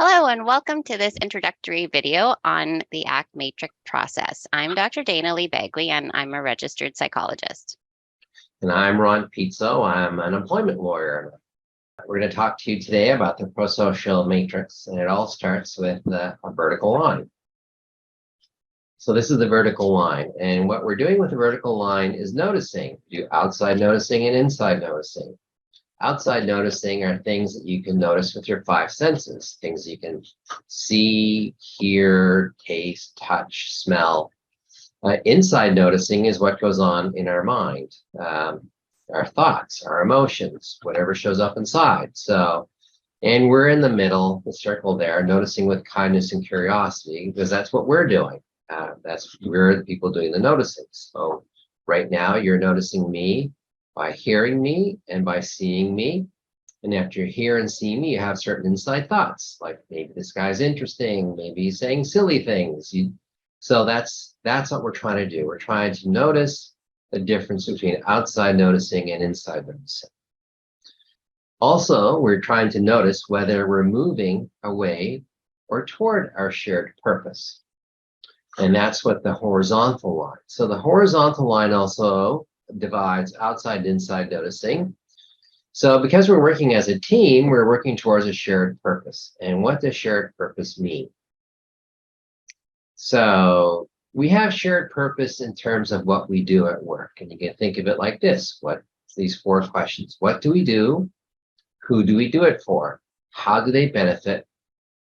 Hello and welcome to this introductory video on the ACT matrix process. I'm Dr. Dayna Lee-Baggley and I'm a registered psychologist. And I'm Ron Pizzo. I'm an employment lawyer. We're going to talk to you today about the prosocial matrix, and it all starts with a vertical line. So this is the vertical line, and what we're doing with the vertical line is noticing. We do outside noticing and inside noticing. Outside noticing are things that you can notice with your five senses, things you can see, hear, taste, touch, smell. Inside noticing is what goes on in our mind, our thoughts, our emotions, whatever shows up inside. And we're in the middle, the circle there, noticing with kindness and curiosity, because that's what we're doing. We're the people doing the noticing. So right now you're noticing me by hearing me and by seeing me. And after you hear and see me, you have certain inside thoughts, like maybe this guy's interesting, maybe he's saying silly things. So that's what we're trying to do. We're trying to notice the difference between outside noticing and inside noticing. Also, we're trying to notice whether we're moving away or toward our shared purpose. And that's what the horizontal line. So the horizontal line also divides outside and inside noticing. So because we're working as a team, we're working towards a shared purpose. And what does shared purpose mean? So we have shared purpose in terms of what we do at work. And you can think of it like this. These four questions. What do we do? Who do we do it for? How do they benefit?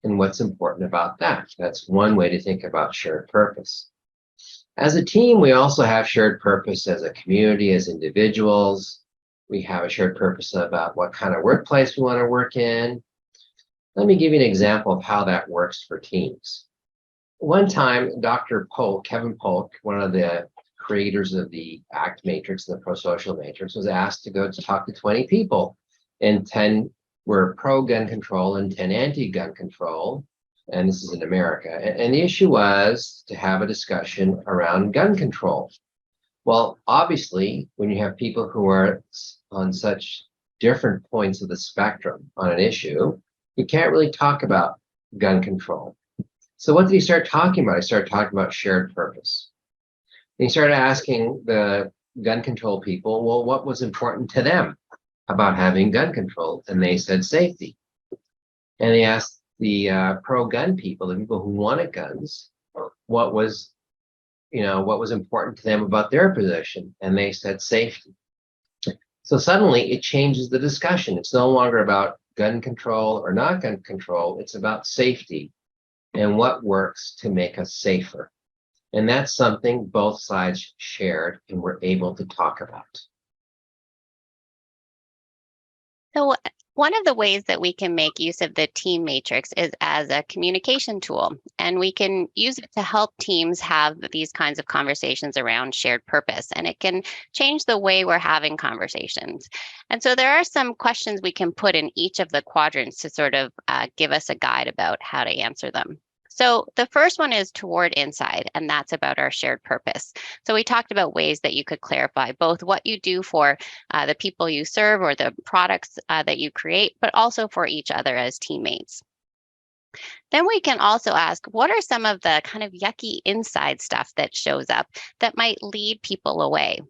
And what's important about that? That's one way to think about shared purpose. As a team, we also have shared purpose as a community, as individuals. We have a shared purpose about what kind of workplace we want to work in. Let me give you an example of how that works for teams. One time, Dr. Polk, Kevin Polk, one of the creators of the ACT matrix and the prosocial matrix, was asked to go to talk to 20 people, and 10 were pro-gun control and 10 anti-gun control. And this is in America. And the issue was to have a discussion around gun control. Well, obviously, when you have people who are on such different points of the spectrum on an issue, you can't really talk about gun control. So what did he start talking about? He started talking about shared purpose. And he started asking the gun control people, well, what was important to them about having gun control? And they said safety. And he asked the pro-gun people, the people who wanted guns, what was important to them about their position, and they said safety. So suddenly it changes the discussion. It's no longer about gun control or not gun control. It's about safety and what works to make us safer. And that's something both sides shared and were able to talk about. So one of the ways that we can make use of the team matrix is as a communication tool, and we can use it to help teams have these kinds of conversations around shared purpose, and it can change the way we're having conversations. And so there are some questions we can put in each of the quadrants to sort of give us a guide about how to answer them. So the first one is toward inside, and that's about our shared purpose. So we talked about ways that you could clarify both what you do for the people you serve or the products that you create, but also for each other as teammates. Then we can also ask, what are some of the kind of yucky inside stuff that shows up that might lead people away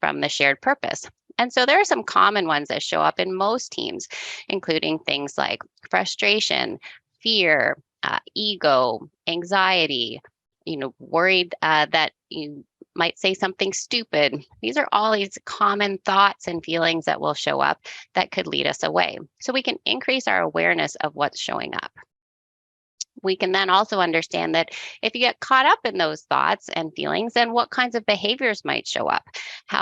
from the shared purpose? And so there are some common ones that show up in most teams, including things like frustration, fear, ego, anxiety, worried that you might say something stupid. These are all these common thoughts and feelings that will show up that could lead us away. So we can increase our awareness of what's showing up. We can then also understand that if you get caught up in those thoughts and feelings, then what kinds of behaviors might show up?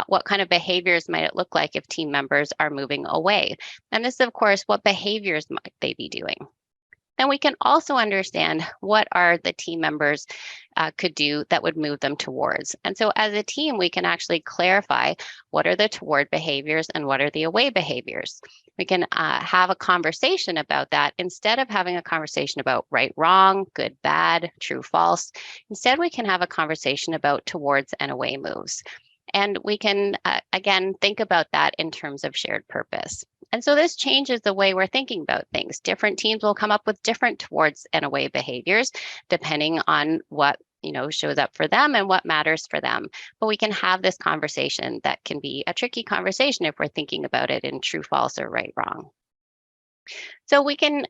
What kind of behaviors might it look like if team members are moving away? And this, of course, what behaviors might they be doing? And we can also understand what are the team members could do that would move them towards. And so as a team, we can actually clarify what are the toward behaviors and what are the away behaviors. We can have a conversation about that instead of having a conversation about right, wrong, good, bad, true, false. Instead, we can have a conversation about towards and away moves. And we can, again, think about that in terms of shared purpose. And so this changes the way we're thinking about things. Different teams will come up with different towards and away behaviors, depending on what shows up for them and what matters for them. But we can have this conversation that can be a tricky conversation if we're thinking about it in true, false, or right, wrong. So we can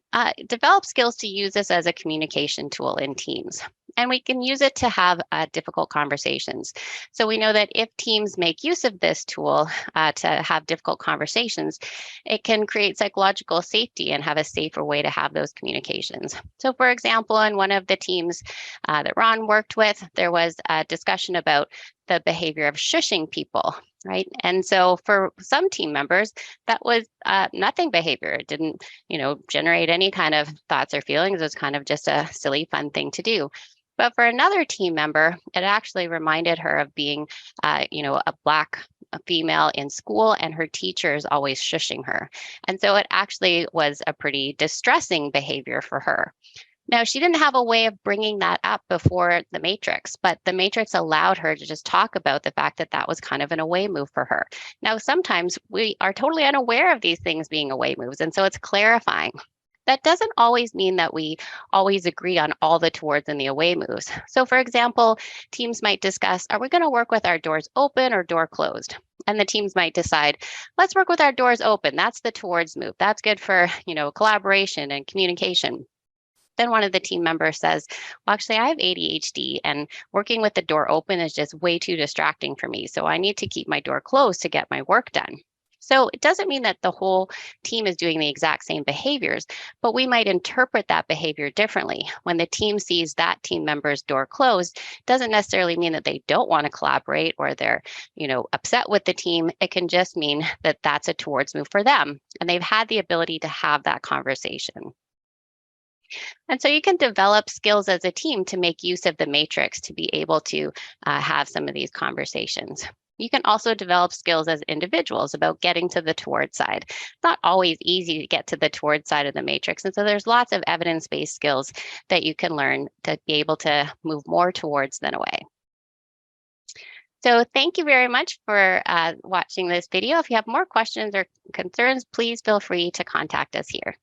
develop skills to use this as a communication tool in teams. And we can use it to have difficult conversations. So we know that if teams make use of this tool to have difficult conversations, it can create psychological safety and have a safer way to have those communications. So for example, in one of the teams that Ron worked with, there was a discussion about the behavior of shushing people, right? And so for some team members, that was nothing behavior. It didn't, generate any kind of thoughts or feelings. It was kind of just a silly, fun thing to do. But for another team member, it actually reminded her of being, a Black female in school, and her teacher is always shushing her. And so it actually was a pretty distressing behavior for her. Now, she didn't have a way of bringing that up before the matrix, but the matrix allowed her to just talk about the fact that that was kind of an away move for her. Now, sometimes we are totally unaware of these things being away moves, and so it's clarifying. That doesn't always mean that we always agree on all the towards and the away moves. So for example, teams might discuss, are we going to work with our doors open or door closed? And the teams might decide, let's work with our doors open. That's the towards move. That's good for, collaboration and communication. Then one of the team members says, well, actually, I have ADHD and working with the door open is just way too distracting for me. So I need to keep my door closed to get my work done. So it doesn't mean that the whole team is doing the exact same behaviors, but we might interpret that behavior differently. When the team sees that team member's door closed, doesn't necessarily mean that they don't want to collaborate or they're, upset with the team. It can just mean that that's a towards move for them. And they've had the ability to have that conversation. And so you can develop skills as a team to make use of the matrix to be able to have some of these conversations. You can also develop skills as individuals about getting to the toward side. It's not always easy to get to the toward side of the matrix. And so there's lots of evidence-based skills that you can learn to be able to move more towards than away. So thank you very much for watching this video. If you have more questions or concerns, please feel free to contact us here.